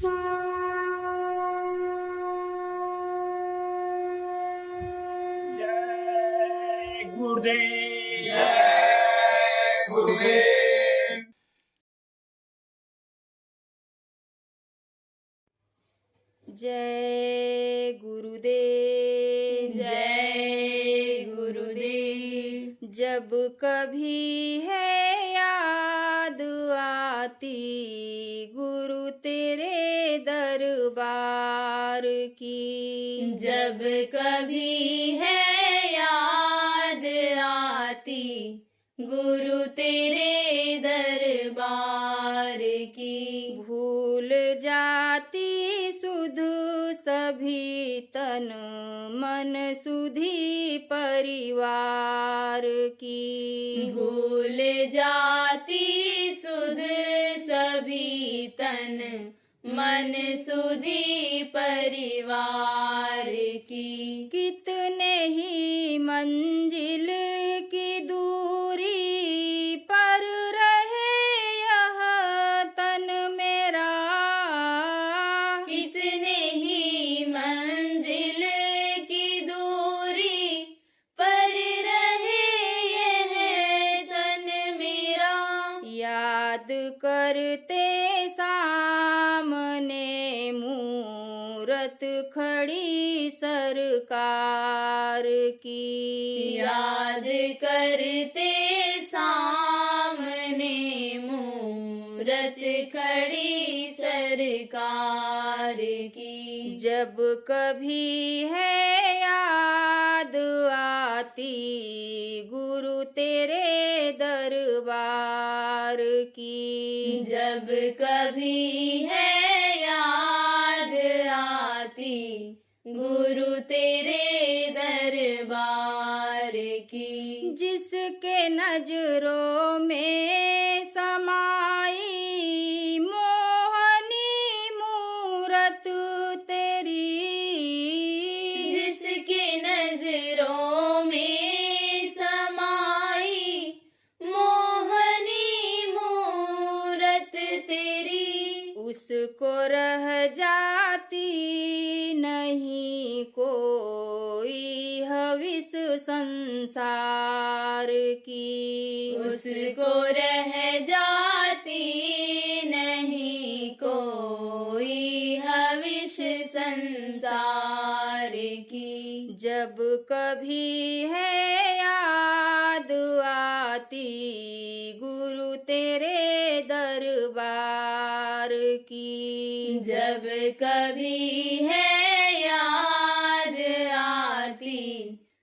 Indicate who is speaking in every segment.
Speaker 1: जय गुरुदेव।
Speaker 2: जय गुरुदेव।
Speaker 3: जय गुरुदेव।
Speaker 4: जय गुरुदेव।
Speaker 3: जब कभी है याद आती गुरु तेरे दरबार की,
Speaker 4: जब कभी है याद आती गुरु तेरे दरबार की,
Speaker 3: भूल जाती सुध सभी तन मन सुधी परिवार की,
Speaker 4: भूल जाती सुध सभी तन मन सुधी परिवार की।
Speaker 3: कितने ही मंजिल की दूरी पर रहे यह तन मेरा,
Speaker 4: कितने ही मंजिल की दूरी पर रहे यह तन मेरा,
Speaker 3: याद करते सामने मूरत खड़ी सरकार की,
Speaker 4: याद करते सामने मूरत खड़ी सरकार की।
Speaker 3: जब कभी है याद आती गुरु तेरे दरबार की,
Speaker 4: जब कभी है याद आती गुरु तेरे दरबार की,
Speaker 3: जिसके नजरों में समाई मोहनी मूरत तेरी,
Speaker 4: जिसके नजरों में समाई मोहनी मूरत तेरी,
Speaker 3: उसको रह जाती नहीं कोई हविस संसार की,
Speaker 4: उसको रह जाती नहीं कोई हविष संसार की।
Speaker 3: जब कभी है याद आती गुरु तेरे दरबार की,
Speaker 4: जब कभी है याद आती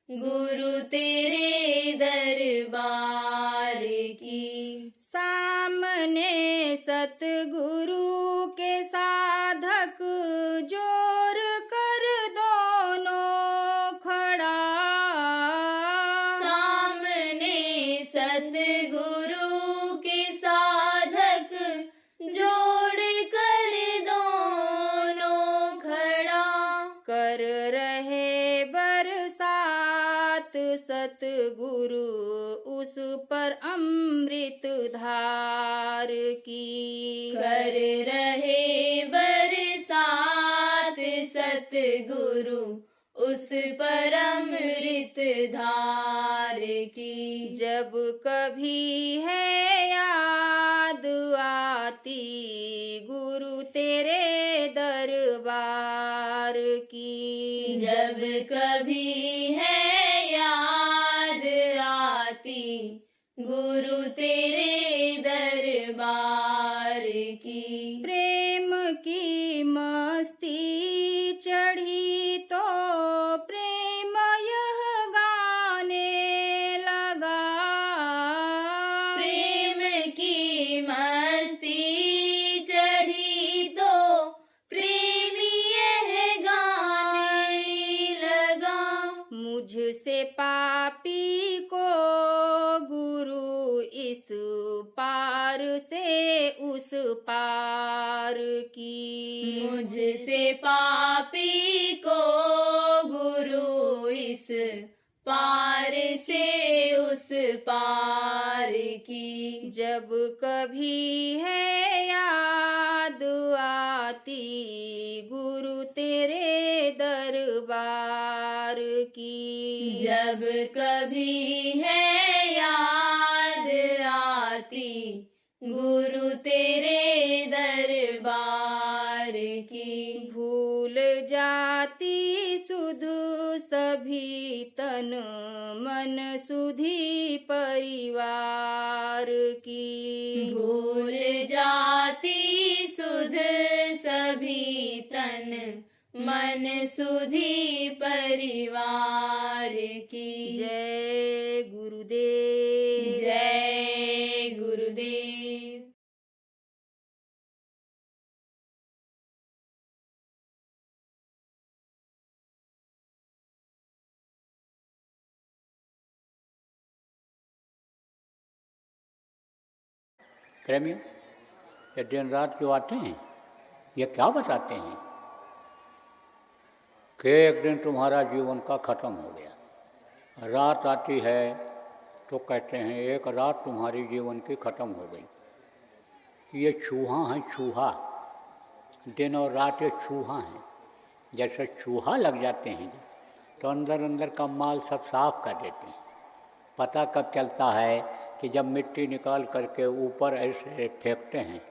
Speaker 4: गुरु तेरे दरबार की,
Speaker 3: सामने सतगुरु के साधक जोर कर दोनों खड़ा,
Speaker 4: सामने सतगुरु के साधक जोड़ कर दोनों खड़ा,
Speaker 3: कर रहे बरसात सतगुरु उस पर अमृत धार की,
Speaker 4: कर रहे बरसात सतगुरु उस पर अमृत धार की।
Speaker 3: जब कभी है याद आती गुरु तेरे दरबार की,
Speaker 4: जब कभी है याद आती गुरु तेरे दरबार की,
Speaker 3: प्रेम की मस्ती चढ़ी तो प्रेम यह गाने लगा,
Speaker 4: प्रेम की मस्ती चढ़ी तो प्रेमी यह गाने लगा,
Speaker 3: मुझसे पापी को गुरु इस पार से उस पार की,
Speaker 4: मुझसे पापी को गुरु इस पार से उस पार की।
Speaker 3: जब कभी है याद आती गुरु तेरे दरबार की।
Speaker 4: जब कभी है याद आती गुरु तेरे दरबार की।
Speaker 3: भूल जाती सुध सभी तन मन सुधी परिवार की।
Speaker 4: भूल जाती सुध सभी तन मन सुधी परिवार की।
Speaker 3: जय गुरुदेव।
Speaker 4: जय गुरुदेव।
Speaker 1: प्रेमियों, ये दिन रात जो आते हैं ये क्या बताते हैं कि एक दिन तुम्हारा जीवन का खत्म हो गया। रात आती है तो कहते हैं एक रात तुम्हारी जीवन की खत्म हो गई। ये चूहा है, चूहा। दिन और रात ये चूहा हैं। जैसे चूहा लग जाते हैं तो अंदर अंदर का माल सब साफ कर देते हैं। पता कब चलता है कि जब मिट्टी निकाल करके ऊपर ऐसे फेंकते हैं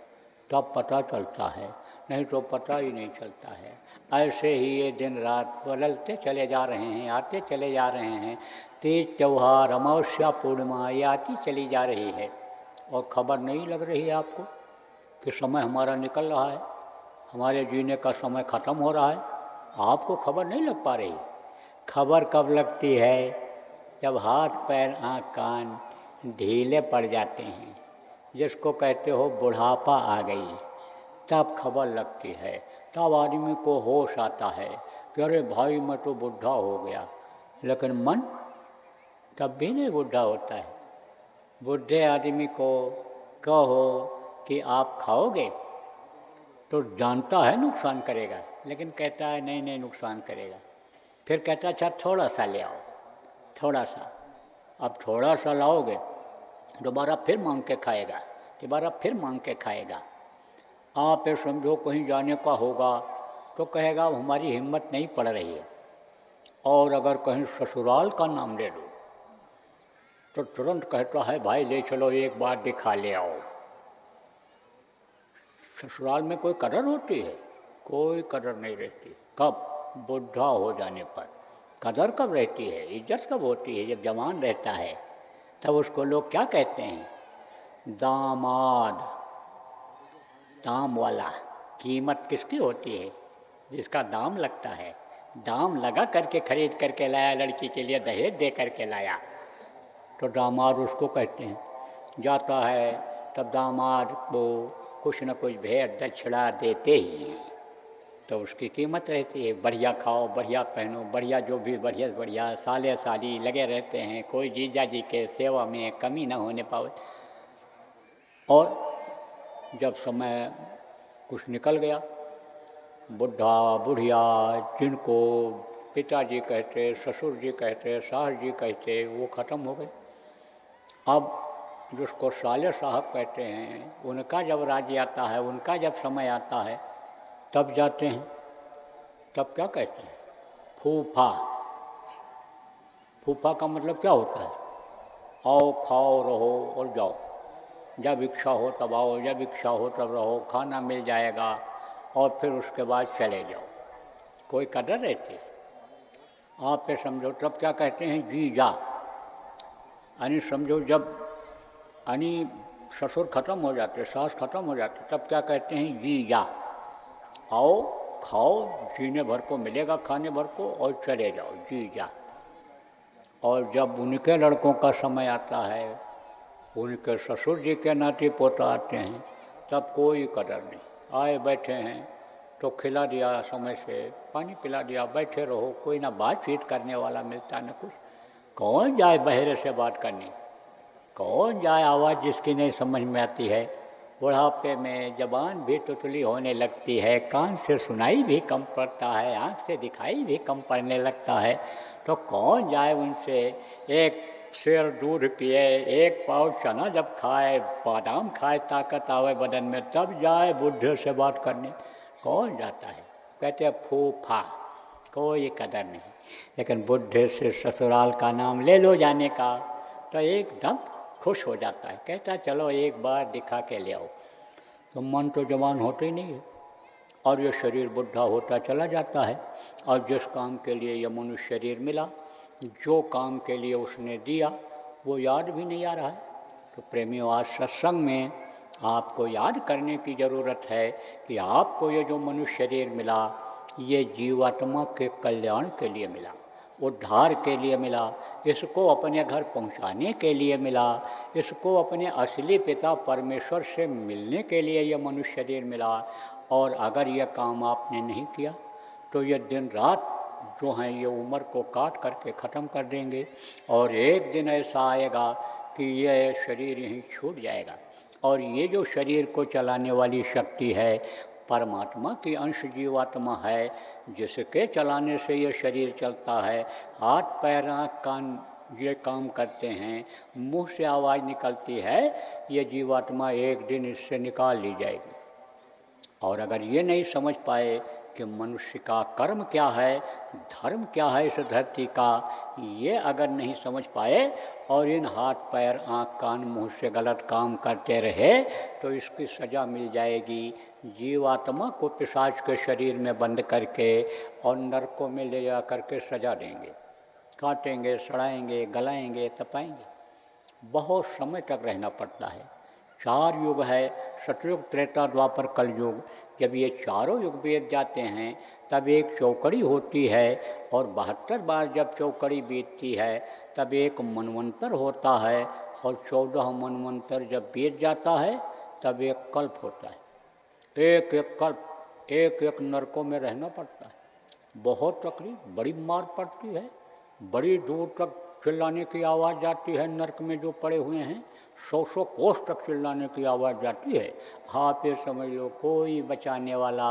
Speaker 1: तब पता चलता है, नहीं तो पता ही नहीं चलता है। ऐसे ही ये दिन रात बदलते चले जा रहे हैं, आते चले जा रहे हैं। तीज त्यौहार, अमावस्या, पूर्णिमा ये आती चली जा रही है और खबर नहीं लग रही है आपको कि समय हमारा निकल रहा है, हमारे जीने का समय ख़त्म हो रहा है। आपको खबर नहीं लग पा रही। खबर कब लगती है? जब हाथ पैर आँख कान ढीले पड़ जाते हैं, जिसको कहते हो बुढ़ापा आ गई, तब खबर लगती है। तब आदमी को होश आता है कि अरे भाई मैं तो बुढ़ा हो गया। लेकिन मन तब भी नहीं बुढ़ा होता है। बुढ़े आदमी को कहो कि आप खाओगे तो जानता है नुकसान करेगा, लेकिन कहता है नहीं नहीं नुकसान करेगा। फिर कहता अच्छा थोड़ा सा ले आओ, थोड़ा सा। अब थोड़ा सा लाओगे, दोबारा फिर मांग के खाएगा, दोबारा फिर मांग के खाएगा। आप ये समझो कहीं जाने का होगा तो कहेगा हमारी हिम्मत नहीं पड़ रही है। और अगर कहीं ससुराल का नाम ले लो तो तुरंत कहता है भाई ले चलो एक बार दिखा ले आओ। ससुराल में कोई कदर होती है? कोई कदर नहीं रहती। कब? बुढ़ा हो जाने पर। कदर कब रहती है, इज्जत कब होती है? जब जवान रहता है तब उसको लोग क्या कहते हैं? दामाद, दाम वाला। कीमत किसकी होती है? जिसका दाम लगता है। दाम लगा करके खरीद करके लाया, लड़की के लिए दहेज दे करके लाया, तो दामाद उसको कहते हैं। जाता है तब दामाद को कुछ न कुछ भेंट दक्षिणा देते ही हैं, तो उसकी कीमत रहती है। बढ़िया खाओ, बढ़िया पहनो, बढ़िया जो भी बढ़िया बढ़िया साले साली लगे रहते हैं, कोई जीजा जी के सेवा में कमी न होने पाए। और जब समय कुछ निकल गया, बुढ़ा बुढ़िया जिनको पिताजी कहते, ससुर जी कहते, सास जी कहते, वो ख़त्म हो गए। अब जिसको साले साहब कहते हैं, उनका जब राज्य आता है, उनका जब समय आता है, तब जाते हैं। तब क्या कहते हैं? फूफा। फूफा का मतलब क्या होता है? आओ खाओ रहो और जाओ, जब इच्छा हो तब आओ, जब इच्छा हो तब रहो, खाना मिल जाएगा और फिर उसके बाद चले जाओ। कोई कदर रहती है? आप पे समझो तब क्या कहते हैं? जीजा। यानी समझो जब यानी ससुर ख़त्म हो जाते, सास ख़त्म हो जाते, तब क्या कहते हैं? जीजा। आओ खाओ, जीने भर को मिलेगा खाने भर को और चले जाओ, जीजा। और जब उनके लड़कों का समय आता है, उनके ससुर जी के नाती पोता आते हैं, तब कोई कदर नहीं। आए बैठे हैं तो खिला दिया, समय से पानी पिला दिया, बैठे रहो। कोई ना बातचीत करने वाला मिलता न कुछ। कौन जाए बहरे से बात करने? कौन जाए आवाज़ जिसकी नहीं समझ में आती है? बुढ़ापे में जबान भी तुतली होने लगती है, कान से सुनाई भी कम पड़ता है, आँख से दिखाई भी कम पड़ने लगता है, तो कौन जाए उनसे? एक शेर दूध पिए, एक पाव चना जब खाए, बादाम खाए, ताकत आवे बदन में, तब जाए बुढ़े से बात करने। कौन जाता है, कहते हैं फूफा, कोई कदर नहीं। लेकिन बुढ़े से ससुराल का नाम ले लो जाने का तो एकदम खुश हो जाता है, कहता है चलो एक बार दिखा के ले आओ। तो मन तो जवान होते ही नहीं है और ये शरीर बुढ़ा होता चला जाता है। और जिस काम के लिए ये मनुष्य शरीर मिला, जो काम के लिए उसने दिया, वो याद भी नहीं आ रहा है। तो प्रेमियों, आज सत्संग में आपको याद करने की ज़रूरत है कि आपको ये जो मनुष्य शरीर मिला, ये जीवात्मा के कल्याण के लिए मिला, उद्धार के लिए मिला, इसको अपने घर पहुंचाने के लिए मिला, इसको अपने असली पिता परमेश्वर से मिलने के लिए ये मनुष्य शरीर मिला। और अगर ये काम आपने नहीं किया तो ये दिन रात जो हैं ये उम्र को काट करके ख़त्म कर देंगे और एक दिन ऐसा आएगा कि ये शरीर यहीं छूट जाएगा। और ये जो शरीर को चलाने वाली शक्ति है परमात्मा की अंश जीवात्मा है, जिसके चलाने से ये शरीर चलता है। हाथ पैर आँख कान ये काम करते हैं, मुंह से आवाज़ निकलती है, ये जीवात्मा एक दिन इससे निकाल ली जाएगी। और अगर ये नहीं समझ पाए कि मनुष्य का कर्म क्या है, धर्म क्या है इस धरती का, ये अगर नहीं समझ पाए और इन हाथ पैर आँख कान मुँह से गलत काम करते रहे तो इसकी सज़ा मिल जाएगी। जीवात्मा को पिशाच के शरीर में बंद करके और नरकों में ले जा करके सज़ा देंगे, काटेंगे, सड़ाएंगे, गलाएंगे, तपाएंगे। बहुत समय तक रहना पड़ता है। 4 युग है, सतयुग, त्रेता, द्वापर, कलयुग। जब ये चारों युग बीत जाते हैं तब एक चौकड़ी होती है और 72 बार जब चौकड़ी बीतती है तब एक मनवंतर होता है और 14 मनवंतर जब बीत जाता है तब एक कल्प होता है। एक एक कल्प, एक एक नरकों में रहना पड़ता है। बहुत तकलीफ, बड़ी मार पड़ती है, बड़ी दूर तक चिल्लाने की आवाज़ जाती है। नरक में जो पड़े हुए हैं 100 कोस तक चिल्लाने की आवाज़ जाती है। हाँ, फिर समझ लो कोई बचाने वाला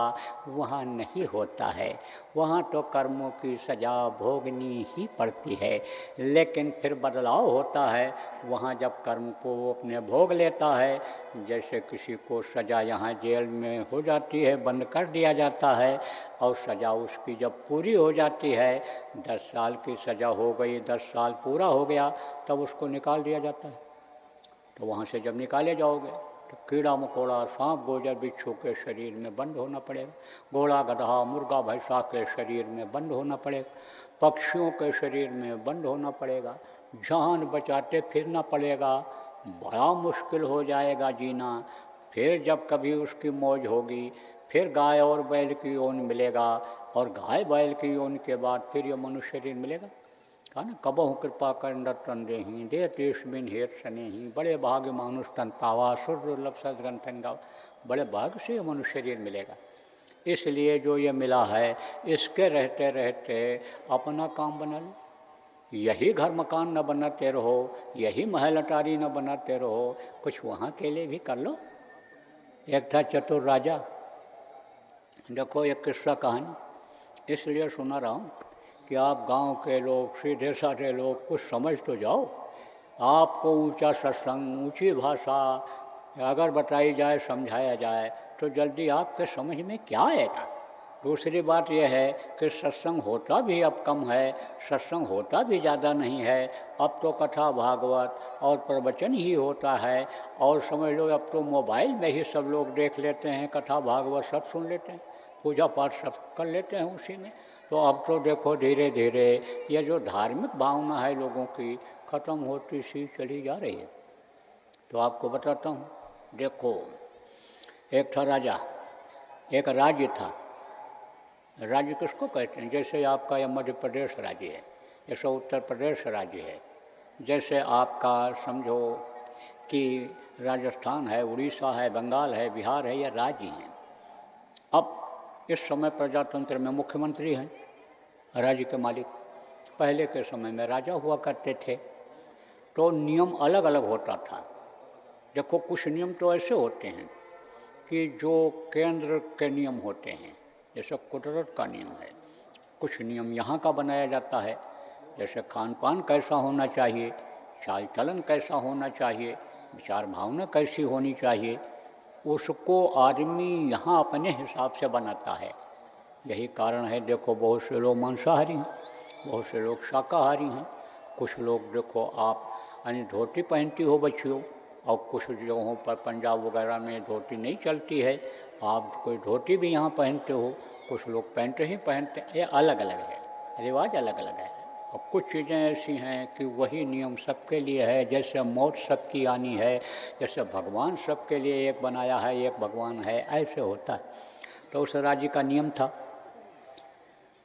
Speaker 1: वहाँ नहीं होता है, वहाँ तो कर्मों की सज़ा भोगनी ही पड़ती है। लेकिन फिर बदलाव होता है, वहाँ जब कर्म को वो अपने भोग लेता है। जैसे किसी को सज़ा यहाँ जेल में हो जाती है, बंद कर दिया जाता है और सज़ा उसकी जब पूरी हो जाती है, 10 साल की सज़ा हो गई, 10 साल पूरा हो गया, तब उसको निकाल दिया जाता है। तो वहाँ से जब निकाले जाओगे तो कीड़ा मकोड़ा, सांप गोजर बिच्छू के शरीर में बंद होना पड़ेगा, घोड़ा गधा मुर्गा भैंसा के शरीर में बंद होना पड़ेगा, पक्षियों के शरीर में बंद होना पड़ेगा, जान बचाते फिरना पड़ेगा। बड़ा मुश्किल हो जाएगा जीना। फिर जब कभी उसकी मौज होगी फिर गाय और बैल की योन मिलेगा और गाय बैल की योन के बाद फिर ये मनुष्य शरीर मिलेगा। कहा ना, कबहु कृपा कर तन देही दे तीस बिन हेत सने ही, बड़े भाग्य मानुष तन पावा सुर दुर्लभ सदग्रंथन गावा। बड़े भाग्य से ये मनुष्य शरीर मिलेगा। इसलिए जो ये मिला है इसके रहते रहते अपना काम बना लो। यही घर मकान न बनाते रहो, यही महल अटारी न बनाते रहो, कुछ वहाँ के लिए भी कर लो। एक था चतुर राजा, देखो एक किस्सा कहानी इसलिए सुना रहा हूँ कि आप गांव के लोग, सीधे साधे लोग कुछ समझ तो जाओ। आपको ऊंचा सत्संग, ऊंची भाषा अगर बताई जाए, समझाया जाए तो जल्दी आपके समझ में क्या आएगा। दूसरी बात यह है कि सत्संग होता भी अब कम है, सत्संग होता भी ज़्यादा नहीं है। अब तो कथा भागवत और प्रवचन ही होता है और समझ लो अब तो मोबाइल में ही सब लोग देख लेते हैं, कथा भागवत सब सुन लेते हैं, पूजा पाठ सब कर लेते हैं उसी में। तो अब तो देखो धीरे धीरे ये जो धार्मिक भावना है लोगों की ख़त्म होती सी चली जा रही है। तो आपको बताता हूँ, देखो एक था राजा, एक राज्य था। राज्य किसको कहते हैं? जैसे आपका यह मध्य प्रदेश राज्य है, जैसे उत्तर प्रदेश राज्य है, जैसे आपका समझो कि राजस्थान है, उड़ीसा है, बंगाल है, बिहार है, ये राज्य हैं। अब इस समय प्रजातंत्र में मुख्यमंत्री हैं, राज्य के मालिक। पहले के समय में राजा हुआ करते थे तो नियम अलग अलग होता था। देखो कुछ नियम तो ऐसे होते हैं कि जो केंद्र के नियम होते हैं, जैसे कुदरत का नियम है। कुछ नियम यहाँ का बनाया जाता है, जैसे खान पान कैसा होना चाहिए, चाल चलन कैसा होना चाहिए, विचार भावना कैसी होनी चाहिए, उसको आदमी यहाँ अपने हिसाब से बनाता है। यही कारण है, देखो बहुत से लोग मांसाहारी हैं, बहुत से लोग शाकाहारी हैं, कुछ लोग देखो आप यानी धोती पहनती हो बच्चियों, और कुछ जगहों पर पंजाब वगैरह में धोती नहीं चलती है, आप कोई धोती भी यहाँ पहनते हो, कुछ लोग पैंट ही पहनते हैं। ये अलग अलग है, रिवाज अलग अलग है। और कुछ चीज़ें ऐसी हैं कि वही नियम सबके लिए है, जैसे मौत सबकी आनी है, जैसे भगवान सबके लिए एक बनाया है, एक भगवान है, ऐसे होता है। तो उस राज्य का नियम था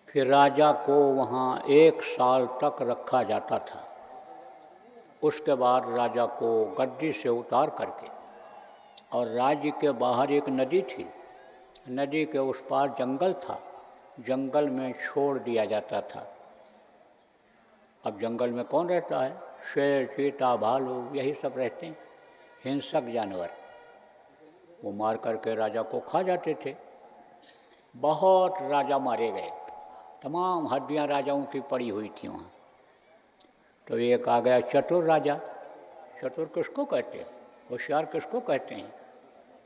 Speaker 1: कि राजा को वहाँ 1 साल तक रखा जाता था। उसके बाद राजा को गद्दी से उतार करके, और राज्य के बाहर एक नदी थी, नदी के उस पार जंगल था, जंगल में छोड़ दिया जाता था। अब जंगल में कौन रहता है? शेर, चीता, भालू, यही सब रहते हैं, हिंसक जानवर। वो मार करके राजा को खा जाते थे। बहुत राजा मारे गए, तमाम हड्डियां राजाओं की पड़ी हुई थी वहाँ। तो एक आ गया चतुर राजा। चतुर किसको कहते हैं? होशियार किसको कहते हैं?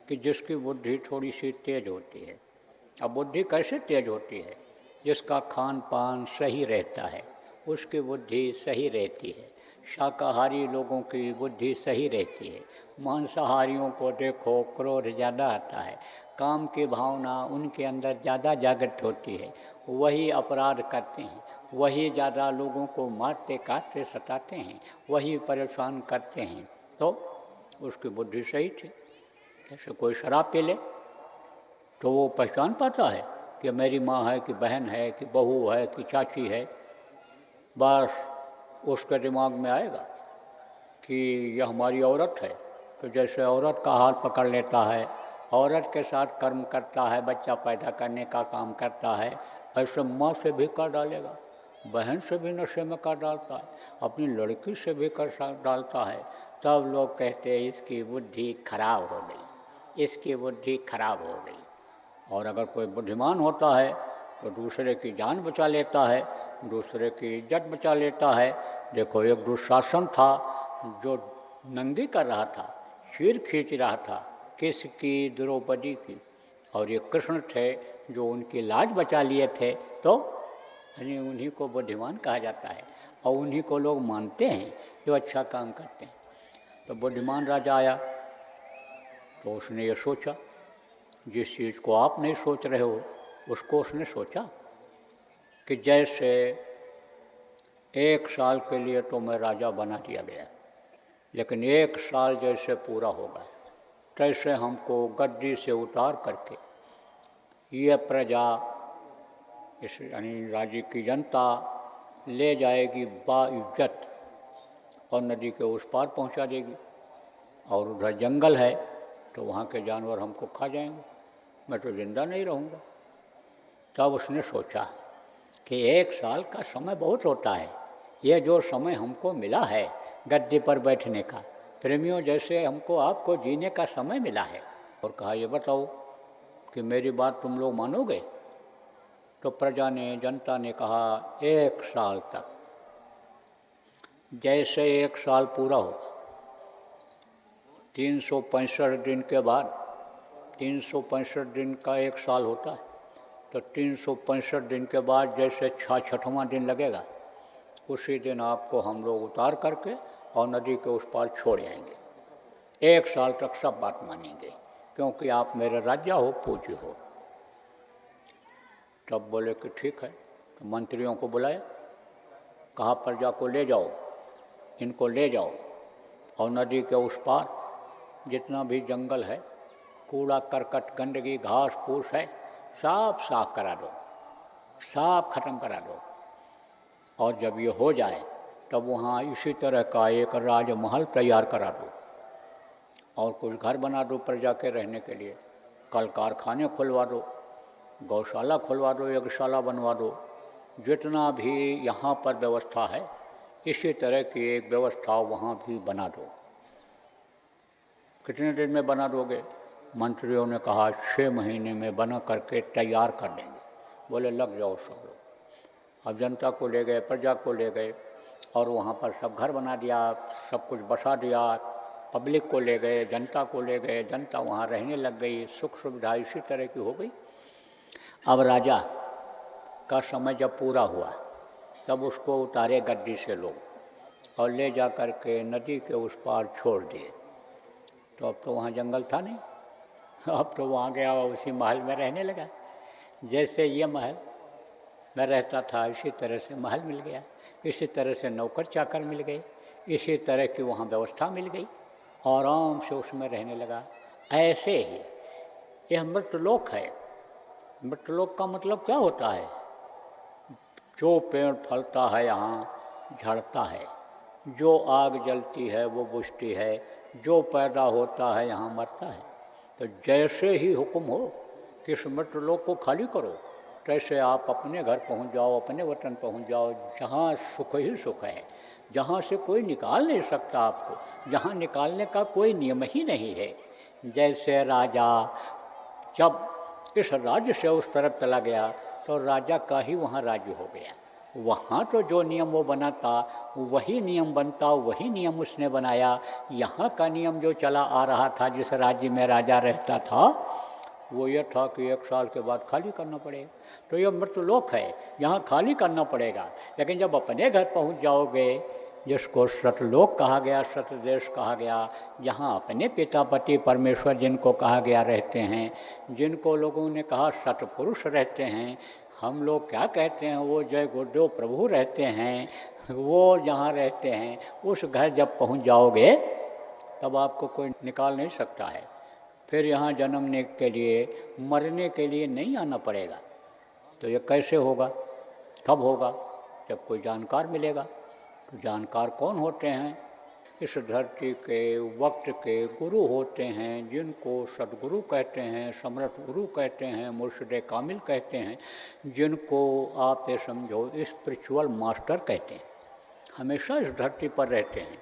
Speaker 1: कि जिसकी बुद्धि थोड़ी सी तेज होती है। अब बुद्धि कैसे तेज होती है? जिसका खान पान सही रहता है, उसकी बुद्धि सही रहती है। शाकाहारी लोगों की बुद्धि सही रहती है। मांसाहारियों को देखो, क्रोध ज़्यादा आता है, काम की भावना उनके अंदर ज़्यादा जागृत होती है, वही अपराध करते हैं, वही ज़्यादा लोगों को मारते काटते सताते हैं, वही परेशान करते हैं। तो उसकी बुद्धि सही थी। जैसे कोई शराब पी ले तो वो पहचान पाता है कि मेरी माँ है कि बहन है कि बहू है कि चाची है। बस उसके दिमाग में आएगा कि यह हमारी औरत है। तो जैसे औरत का हाथ पकड़ लेता है, औरत के साथ कर्म करता है, बच्चा पैदा करने का काम करता है, ऐसे माँ से भी कर डालेगा, बहन से भी नशे में कर डालता है, अपनी लड़की से भी कर डालता है। तब लोग कहते हैं इसकी बुद्धि खराब हो गई, इसकी बुद्धि खराब हो गई। और अगर कोई बुद्धिमान होता है तो दूसरे की जान बचा लेता है, दूसरे की इज्जत बचा लेता है। देखो एक दुशासन था जो नंगी कर रहा था, चीर खींच रहा था, किसकी? द्रौपदी की। और ये कृष्ण थे जो उनकी लाज बचा लिए थे। तो उन्हीं को बुद्धिमान कहा जाता है, और उन्हीं को लोग मानते हैं जो अच्छा काम करते हैं। तो बुद्धिमान राजा आया तो उसने ये सोचा, जिस चीज़ को आप नहीं सोच रहे हो उसको उसने सोचा कि जैसे 1 साल के लिए तो मैं राजा बना दिया गया, लेकिन 1 साल जैसे पूरा होगा तैसे हमको गद्दी से उतार करके ये प्रजा, इस यानी राज्य की जनता ले जाएगी बाइज्जत और नदी के उस पार पहुंचा देगी। और उधर जंगल है तो वहाँ के जानवर हमको खा जाएंगे, मैं तो जिंदा नहीं रहूँगा। तब उसने सोचा कि 1 साल का समय बहुत होता है, ये जो समय हमको मिला है गद्दी पर बैठने का, प्रेमियों जैसे हमको आपको जीने का समय मिला है। और कहा ये बताओ कि मेरी बात तुम लोग मानोगे? तो प्रजा ने, जनता ने कहा 1 साल तक। जैसे 1 साल पूरा हो, 365 दिन के बाद, 365 दिन का 1 साल होता है, तो 365 दिन के बाद जैसे 66वां दिन लगेगा, उसी दिन आपको हम लोग उतार करके और नदी के उस पार छोड़ जाएंगे। 1 साल तक सब बात मानेंगे, क्योंकि आप मेरे राजा हो, पूज्य हो। तब बोले कि ठीक है। तो मंत्रियों को बुलाया, कहा प्रजा को ले जाओ, इनको ले जाओ और नदी के उस पार जितना भी जंगल है, कूड़ा करकट गंदगी घास फूस है, सब साफ करा दो, साफ खत्म करा दो। और जब ये हो जाए तब वहाँ इसी तरह का एक राजमहल तैयार करा दो और कुछ घर बना दो प्रजा के रहने के लिए, कल कारखाने खुलवा दो, गौशाला खुलवा दो, यज्ञशाला बनवा दो, जितना भी यहाँ पर व्यवस्था है इसी तरह की एक व्यवस्था वहाँ भी बना दो। कितने दिन में बना दोगे? मंत्रियों ने कहा 6 महीने में बना करके तैयार कर देंगे। बोले लग जाओ सब लोग। अब जनता को ले गए, प्रजा को ले गए और वहाँ पर सब घर बना दिया, सब कुछ बसा दिया, पब्लिक को ले गए, जनता को ले गए, जनता वहाँ रहने लग गई, सुख सुविधा इसी तरह की हो गई। अब राजा का समय जब पूरा हुआ तब उसको उतारे गद्दी से लोग और ले जा कर के नदी के उस पार छोड़ दिए। तो अब तो वहाँ जंगल था नहीं, अब तो वहाँ गया उसी महल में रहने लगा। जैसे ये महल में रहता था इसी तरह से महल मिल गया, इसी तरह से नौकर चाकर मिल गए, इसी तरह की वहाँ व्यवस्था मिल गई और आराम से उसमें रहने लगा। ऐसे ही यह मृतलोक है। मृतलोक का मतलब क्या होता है? जो पेड़ फलता है यहाँ झड़ता है, जो आग जलती है वो बुझती है, जो पैदा होता है यहाँ मरता है। तो जैसे ही हुक्म हो कि इस मृतलोक को खाली करो, तैसे आप अपने घर पहुँच जाओ, अपने वतन पहुँच जाओ, जहाँ सुख ही सुख है, जहाँ से कोई निकाल नहीं सकता आपको, जहाँ निकालने का कोई नियम ही नहीं है। जैसे राजा जब इस राज्य से उस तरफ चला गया तो राजा का ही वहाँ राज्य हो गया। वहाँ तो जो नियम वो बना था वही नियम बनता, वही नियम उसने बनाया। यहाँ का नियम जो चला आ रहा था, जिस राज्य में राजा रहता था, वो ये था कि 1 साल के बाद खाली करना पड़ेगा। तो ये मृतलोक है, यहाँ खाली करना पड़ेगा। लेकिन जब अपने घर पहुँच जाओगे, जिसको सतलोक कहा गया, सतदेश कहा गया, जहाँ अपने पिता पति परमेश्वर जिनको कहा गया रहते हैं, जिनको लोगों ने कहा सतपुरुष रहते हैं, हम लोग क्या कहते हैं, वो जय गुरुदेव प्रभु रहते हैं, वो जहाँ रहते हैं, उस घर जब पहुँच जाओगे तब आपको कोई निकाल नहीं सकता है। फिर यहाँ जन्मने के लिए, मरने के लिए नहीं आना पड़ेगा। तो ये कैसे होगा? कब होगा? जब कोई जानकार मिलेगा। तो जानकार कौन होते हैं? इस धरती के वक्त के गुरु होते हैं, जिनको सदगुरु कहते हैं, सम्राट गुरु कहते हैं, मुर्शिद कामिल कहते हैं, जिनको आप ये समझो स्पिरिचुअल मास्टर कहते हैं। हमेशा इस धरती पर रहते हैं।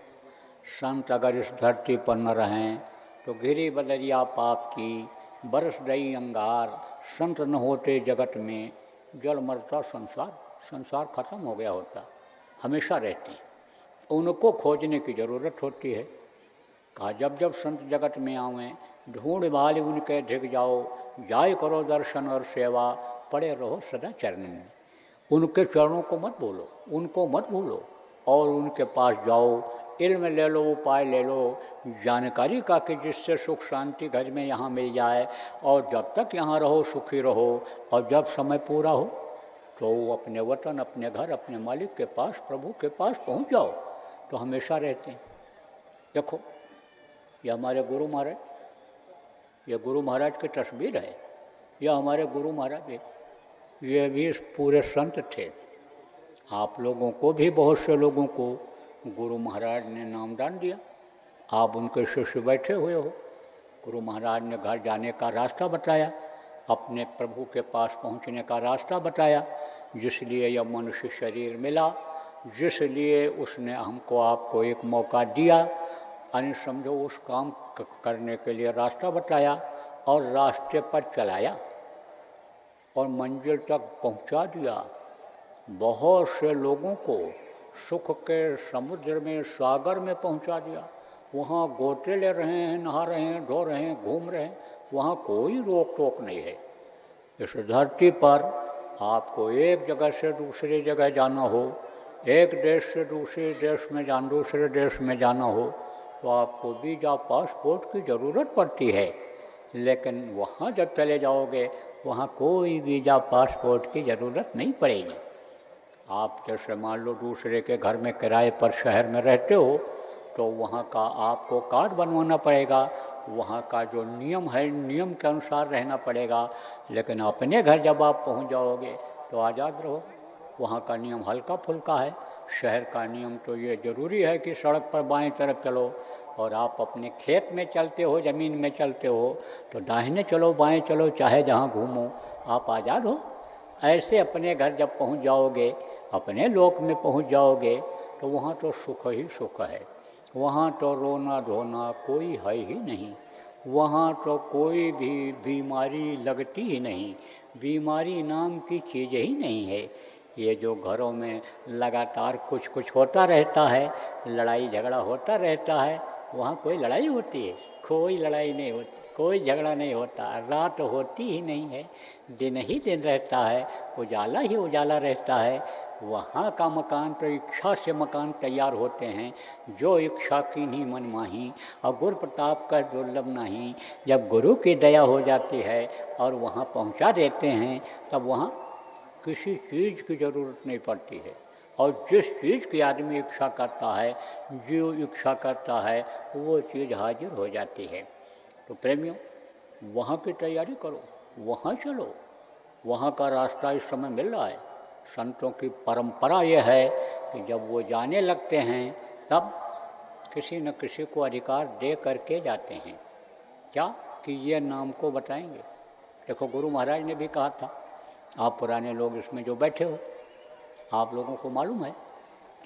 Speaker 1: संत अगर इस धरती पर न रहें तो गिरी बदरिया पाप की, बरस गई अंगार, संत न होते जगत में, जल मरता संसार, संसार खत्म हो गया होता। हमेशा रहते हैं, उनको खोजने की ज़रूरत होती है। कहा जब जब संत जगत में आवें, ढूंढ भाल उनके धिक जाओ, जाय करो दर्शन और सेवा, पड़े रहो सदा चरणन में। उनके चरणों को मत बोलो, उनको मत भूलो और उनके पास जाओ, इल्म ले लो, उपाय ले लो, जानकारी का कि जिससे सुख शांति घर में यहाँ मिल जाए। और जब तक यहाँ रहो सुखी रहो, और जब समय पूरा हो तो अपने वतन, अपने घर, अपने मालिक के पास, प्रभु के पास पहुँच जाओ तो हमेशा रहते हैं। देखो ये हमारे गुरु महाराज, ये गुरु महाराज की तस्वीर है। यह हमारे गुरु महाराज है, ये भी पूरे संत थे। आप लोगों को भी, बहुत से लोगों को गुरु महाराज ने नामदान दिया। आप उनके शिष्य बैठे हुए हो। गुरु महाराज ने घर जाने का रास्ता बताया, अपने प्रभु के पास पहुंचने का रास्ता बताया, जिसलिए यह मनुष्य शरीर मिला, जिसलिए उसने हमको आपको एक मौका दिया, यानी समझो उस काम करने के लिए रास्ता बताया और रास्ते पर चलाया और मंजिल तक पहुंचा दिया। बहुत से लोगों को सुख के समुद्र में, सागर में पहुंचा दिया। वहाँ गोते ले रहे हैं, नहा रहे हैं, धो रहे हैं, घूम रहे हैं, वहाँ कोई रोक टोक नहीं है। इस धरती पर आपको एक जगह से दूसरी जगह जाना हो, एक देश से दूसरे देश में जाना हो तो आपको वीज़ा पासपोर्ट की ज़रूरत पड़ती है। लेकिन वहाँ जब चले जाओगे वहाँ कोई वीज़ा पासपोर्ट की ज़रूरत नहीं पड़ेगी। आप जैसे मान लो दूसरे के घर में किराए पर शहर में रहते हो तो वहाँ का आपको कार्ड बनवाना पड़ेगा, वहाँ का जो नियम है नियम के अनुसार रहना पड़ेगा। लेकिन अपने घर जब आप पहुँच जाओगे तो आज़ाद रहो। वहाँ का नियम हल्का फुल्का है। शहर का नियम तो ये ज़रूरी है कि सड़क पर बाएं तरफ चलो, और आप अपने खेत में चलते हो, ज़मीन में चलते हो तो दाहिने चलो, बाएं चलो, चाहे जहाँ घूमो, आप आज़ाद हो। ऐसे अपने घर जब पहुँच जाओगे, अपने लोक में पहुँच जाओगे तो वहाँ तो सुख ही सुख है। वहाँ तो रोना धोना कोई है ही नहीं, वहाँ तो कोई भी बीमारी लगती ही नहीं, बीमारी नाम की चीज़ ही नहीं है। ये जो घरों में लगातार कुछ कुछ होता रहता है, लड़ाई झगड़ा होता रहता है, वहाँ कोई लड़ाई होती है? कोई लड़ाई नहीं होती, कोई झगड़ा नहीं होता, रात होती ही नहीं है, दिन ही दिन रहता है, उजाला ही उजाला रहता है। वहाँ का मकान तो इच्छा से मकान तैयार होते हैं, जो इच्छा की नहीं मन माही, और गुरु प्रताप का दुर्लभ नहीं। जब गुरु की दया हो जाती है और वहाँ पहुँचा देते हैं, तब वहाँ किसी चीज़ की ज़रूरत नहीं पड़ती है। और जिस चीज़ की आदमी इच्छा करता है, जो इच्छा करता है, वो चीज़ हाजिर हो जाती है। तो प्रेमियों, वहाँ की तैयारी करो, वहाँ चलो, वहाँ का रास्ता इस समय मिल रहा है। संतों की परंपरा यह है कि जब वो जाने लगते हैं तब किसी न किसी को अधिकार दे करके जाते हैं। क्या कि ये नाम को बताएंगे। देखो, गुरु महाराज ने भी कहा था, आप पुराने लोग इसमें जो बैठे हो, आप लोगों को मालूम है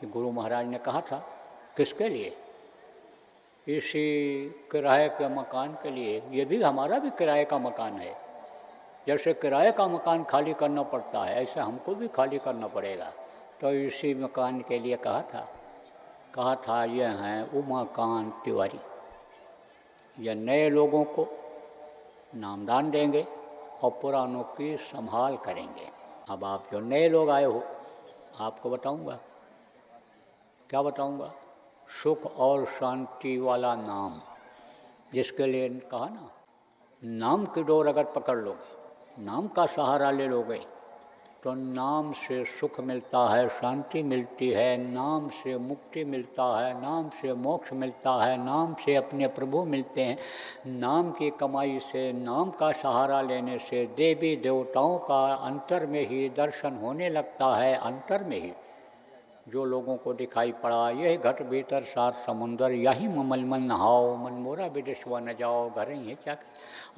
Speaker 1: कि गुरु महाराज ने कहा था किसके लिए? इसी किराए के मकान के लिए। ये भी हमारा भी किराए का मकान है। जैसे किराए का मकान खाली करना पड़ता है, ऐसे हमको भी खाली करना पड़ेगा। तो इसी मकान के लिए कहा था ये हैं उमाकांत तिवारी। ये नए लोगों को नामदान देंगे और पुरानों की संभाल करेंगे। अब आप जो नए लोग आए हो, आपको बताऊंगा। क्या बताऊंगा? सुख और शांति वाला नाम, जिसके लिए कहा ना, नाम की डोर अगर पकड़ लोगे, नाम का सहारा ले लोगे, तो नाम से सुख मिलता है, शांति मिलती है, नाम से मुक्ति मिलता है, नाम से मोक्ष मिलता है, नाम से अपने प्रभु मिलते हैं। नाम की कमाई से, नाम का सहारा लेने से देवी देवताओं का अंतर में ही दर्शन होने लगता है। अंतर में ही जो लोगों को दिखाई पड़ा, यही घट भीतर सात समुंदर, यही ममलमल नहाओ, मन मोरा विदेशवा न जाओ, घर ही क्या।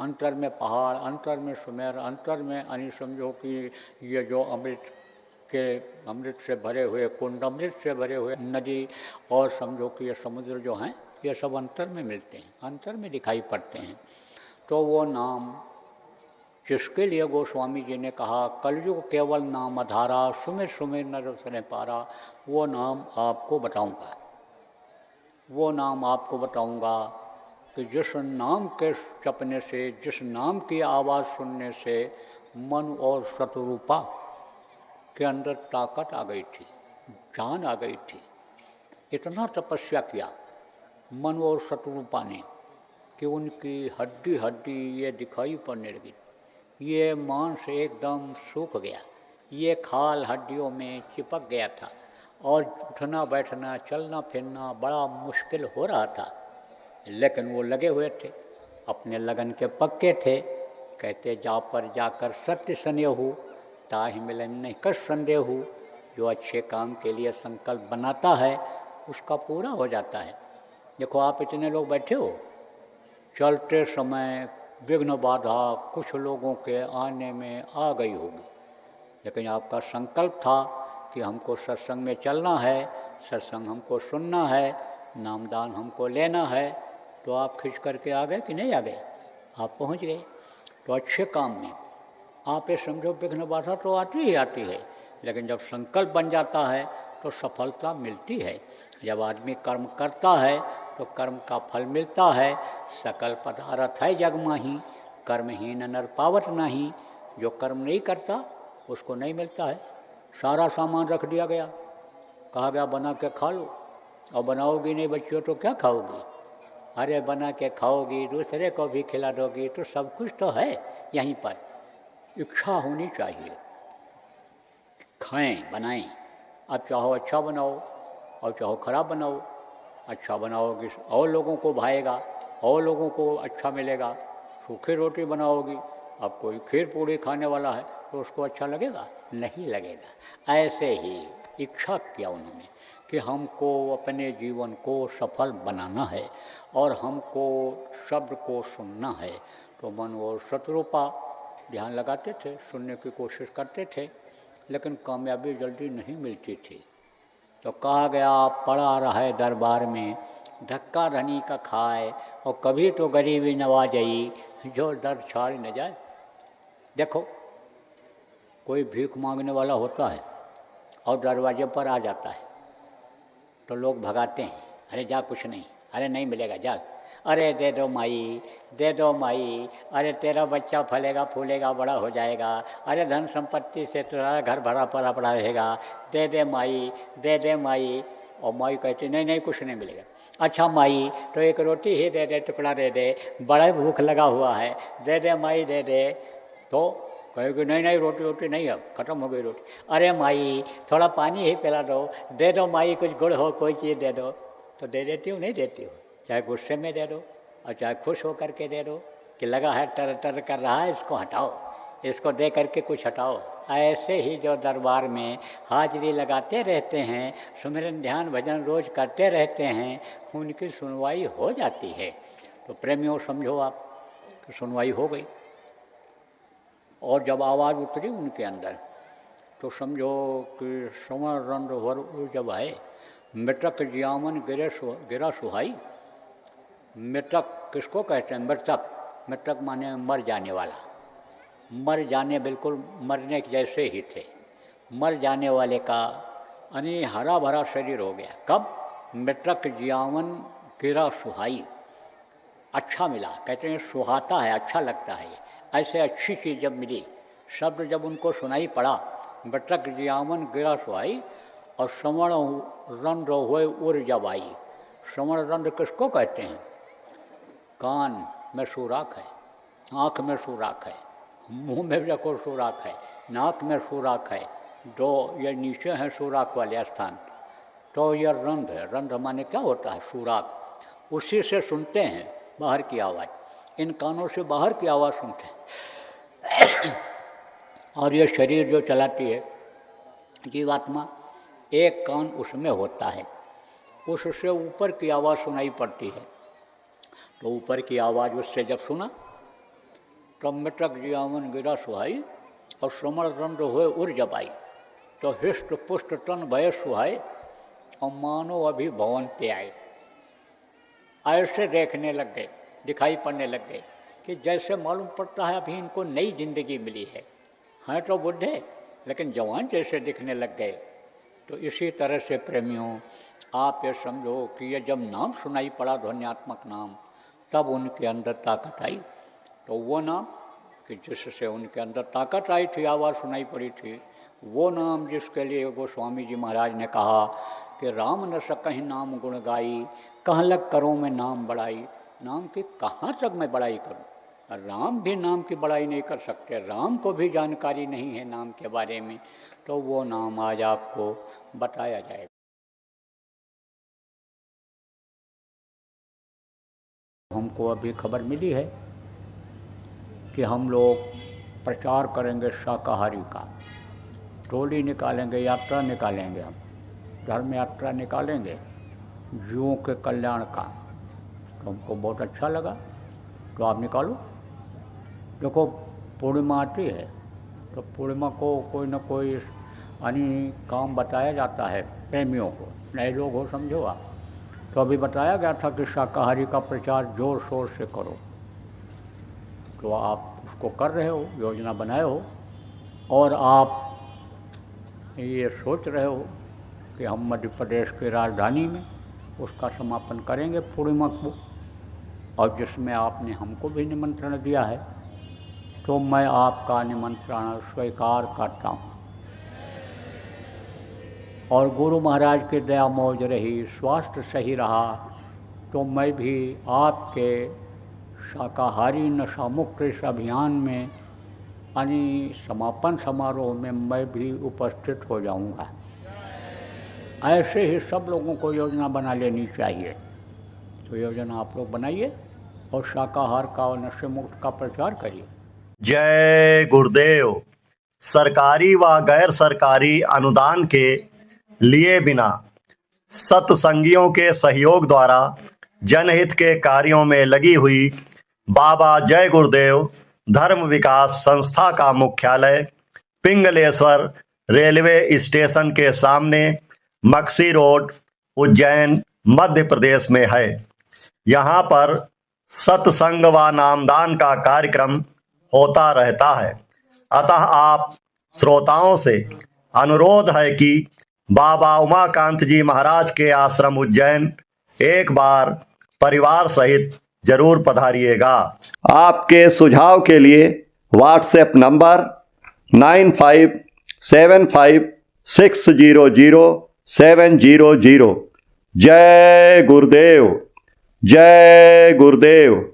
Speaker 1: अंतर में पहाड़, अंतर में सुमेर, अंतर में यानी समझो कि ये जो अमृत से भरे हुए कुंड, अमृत से भरे हुए नदी, और समझो कि ये समुद्र जो हैं, ये सब अंतर में मिलते हैं, अंतर में दिखाई पड़ते हैं। तो वो नाम जिसके लिए गोस्वामी जी ने कहा कलयुग केवल नाम आधारा, सुमिर सुमिर नर सुने पारा, वो नाम आपको बताऊंगा। वो नाम आपको बताऊंगा कि जिस नाम के जपने से, जिस नाम की आवाज़ सुनने से मन और शत्रुपा के अंदर ताकत आ गई थी, जान आ गई थी। इतना तपस्या किया मन और शत्रुपा ने कि उनकी हड्डी हड्डी ये दिखाई पड़ने लगी। ये मांस एकदम सूख गया, ये खाल हड्डियों में चिपक गया था, और उठना बैठना चलना फिरना बड़ा मुश्किल हो रहा था। लेकिन वो लगे हुए थे, अपने लगन के पक्के थे। कहते जा पर जाकर सत्य सनेहु, ताहि मिलन नहीं कर संदेहु। जो अच्छे काम के लिए संकल्प बनाता है उसका पूरा हो जाता है। देखो, आप इतने लोग बैठे हो, चलते समय विघ्न बाधा कुछ लोगों के आने में आ गई होगी, लेकिन आपका संकल्प था कि हमको सत्संग में चलना है, सत्संग हमको सुनना है, नामदान हमको लेना है, तो आप खिंच करके आ गए कि नहीं आ गए? आप पहुंच गए। तो अच्छे काम में आप ये समझो विघ्न बाधा तो आती ही आती है, लेकिन जब संकल्प बन जाता है तो सफलता मिलती है। जब आदमी कर्म करता है तो कर्म का फल मिलता है। सकल पदार्थ है जग माही, कर्महीन नर पावत नहीं। जो कर्म नहीं करता उसको नहीं मिलता है। सारा सामान रख दिया गया, कहा गया बना के खा लो, और बनाओगी नहीं बच्चियों तो क्या खाओगी? अरे बना के खाओगी, दूसरे को भी खिला दोगी, तो सब कुछ तो है यहीं पर। इच्छा होनी चाहिए, खाएं बनाएं। अब चाहो अच्छा बनाओ और चाहो खराब बनाओ। अच्छा बनाओगी और लोगों को भाएगा, और लोगों को अच्छा मिलेगा। सूखी रोटी बनाओगी, अब कोई खीर पूड़ी खाने वाला है तो उसको अच्छा लगेगा? नहीं लगेगा। ऐसे ही इच्छा किया उन्होंने कि हमको अपने जीवन को सफल बनाना है और हमको शब्द को सुनना है। तो मन और शत्रुपा ध्यान लगाते थे, सुनने की कोशिश करते थे, लेकिन कामयाबी जल्दी नहीं मिलती थी। तो कहा गया पड़ा रहे दरबार में, धक्का धनी का खाए, और कभी तो गरीबी नवाजई, जो दर छाड़ न जाए। देखो, कोई भीख मांगने वाला होता है और दरवाजे पर आ जाता है तो लोग भगाते हैं, अरे जा कुछ नहीं, अरे नहीं मिलेगा जा, अरे दे दो माई, दे दो माई, अरे तेरा बच्चा फलेगा फूलेगा बड़ा हो जाएगा, अरे धन संपत्ति से तेरा घर भरा पड़ा पड़ा रहेगा, दे दे माई, दे दे माई। और माई कहती नहीं नहीं कुछ नहीं मिलेगा। अच्छा माई तो एक रोटी ही दे दे, टुकड़ा दे दे, बड़ा भूख लगा हुआ है, दे दे माई दे दे। तो कहेगी नहीं नहीं रोटी रोटी नहीं, अब ख़त्म हो गई रोटी। अरे माई थोड़ा पानी ही पिला दो, दे दो माई, कुछ गुड़ हो कोई चीज़ दे दो। तो दे देती हूँ नहीं देती हूँ, चाहे गुस्से में दे दो और चाहे खुश हो करके दे दो कि लगा है टर टर कर रहा है, इसको हटाओ, इसको दे करके कुछ हटाओ। ऐसे ही जो दरबार में हाजिरी लगाते रहते हैं, सुमिरन ध्यान भजन रोज करते रहते हैं, उनकी सुनवाई हो जाती है। तो प्रेमियों समझो आप कि सुनवाई हो गई। और जब आवाज़ उतरी उनके अंदर तो समझो कि श्रवण रंध्र वर जब आए, मृतक जियामन गिरा सुहाई। मृतक किसको कहते हैं? मृतक, मृतक माने मर जाने वाला, मर जाने, बिल्कुल मरने जैसे ही थे, मर जाने वाले का यानी हरा भरा शरीर हो गया। कब? मृतक जियावन गिरा सुहाई, अच्छा मिला, कहते हैं सुहाता है, अच्छा लगता है। ऐसे अच्छी चीज़ जब मिली, शब्द जब उनको सुनाई पड़ा, मृतक जियावन गिरा सुहाई और श्रवण रंध्र हुए उर जब आई। श्रवण रंध्र किसको कहते हैं? कान में सुराख है, आँख में सुराख है, मुंह में भी को सुराख है, नाक में सुराख है, दो ये नीचे हैं सुराख वाले स्थान। तो यह रंध्र है, रंध्र माने क्या होता है? सुराख। उसी से सुनते हैं बाहर की आवाज़, इन कानों से बाहर की आवाज़ सुनते हैं। और ये शरीर जो चलाती है जीवात्मा, एक कान उसमें होता है, उससे ऊपर की आवाज़ सुनाई पड़ती है। तो ऊपर की आवाज़ उससे जब सुना तो मृतक जियावन गिरा सुहाई और श्रवण रंध्र हुए उर जब आई। तो हृष्ट पुष्ट तन भय सुहाए और मानो अभी भवन पे आए। ऐसे देखने लग गए, दिखाई पड़ने लग गए कि जैसे मालूम पड़ता है अभी इनको नई जिंदगी मिली है। हैं तो बुढ़े लेकिन जवान जैसे दिखने लग गए। तो इसी तरह से प्रेमियों आप ये समझो कि ये जब नाम सुनाई पड़ा, ध्वन्यात्मक नाम, तब उनके अंदर ताकत आई। तो वो नाम कि जिससे उनके अंदर ताकत आई थी, आवाज़ सुनाई पड़ी थी, वो नाम जिसके लिए गोस्वामी जी महाराज ने कहा कि राम न सकहीं नाम गुण गाई, कहाँ लग करूँ मैं नाम बड़ाई। नाम की कहाँ तक मैं बड़ाई करूँ? राम भी नाम की बड़ाई नहीं कर सकते, राम को भी जानकारी नहीं है नाम के बारे में। तो वो नाम आज आपको बताया जाएगा। हमको अभी खबर मिली है कि हम लोग प्रचार करेंगे शाकाहारी का, टोली निकालेंगे, यात्रा निकालेंगे, हम धर्म यात्रा निकालेंगे जीवों के कल्याण का। तो हमको बहुत अच्छा लगा, तो आप निकालो। देखो पूर्णिमा आती है तो पूर्णिमा को कोई न कोई यानी काम बताया जाता है प्रेमियों को, नए लोग हो समझो आप। तो अभी बताया गया था कि शाकाहारी का प्रचार जोर शोर से करो, तो आप उसको कर रहे हो, योजना बनाए हो, और आप ये सोच रहे हो कि हम मध्य प्रदेश की राजधानी में उसका समापन करेंगे पूर्णिमा को, और जिसमें आपने हमको भी निमंत्रण दिया है। तो मैं आपका निमंत्रण स्वीकार करता हूँ। और गुरु महाराज की दया मौज रही, स्वास्थ्य सही रहा, तो मैं भी आपके शाकाहारी नशा मुक्त इस अभियान में यानी समापन समारोह में मैं भी उपस्थित हो जाऊंगा। ऐसे ही सब लोगों को योजना बना लेनी चाहिए। तो योजना आप लोग बनाइए और शाकाहार का और नशे मुक्त का प्रचार करिए।
Speaker 5: जय गुरुदेव। सरकारी व गैर सरकारी अनुदान के लिए बिना सत्संगियों के सहयोग द्वारा जनहित के कार्यों में लगी हुई बाबा जय गुरुदेव धर्म विकास संस्था का मुख्यालय पिंगलेश्वर रेलवे स्टेशन के सामने मक्सी रोड, उज्जैन, मध्य प्रदेश में है। यहाँ पर सत्संग व नामदान का कार्यक्रम होता रहता है। अतः आप श्रोताओं से अनुरोध है कि बाबा उमाकांत जी महाराज के आश्रम उज्जैन एक बार परिवार सहित जरूर पधारिएगा। आपके सुझाव के लिए व्हाट्सएप नंबर 9575600700। जय गुरुदेव, जय गुरुदेव।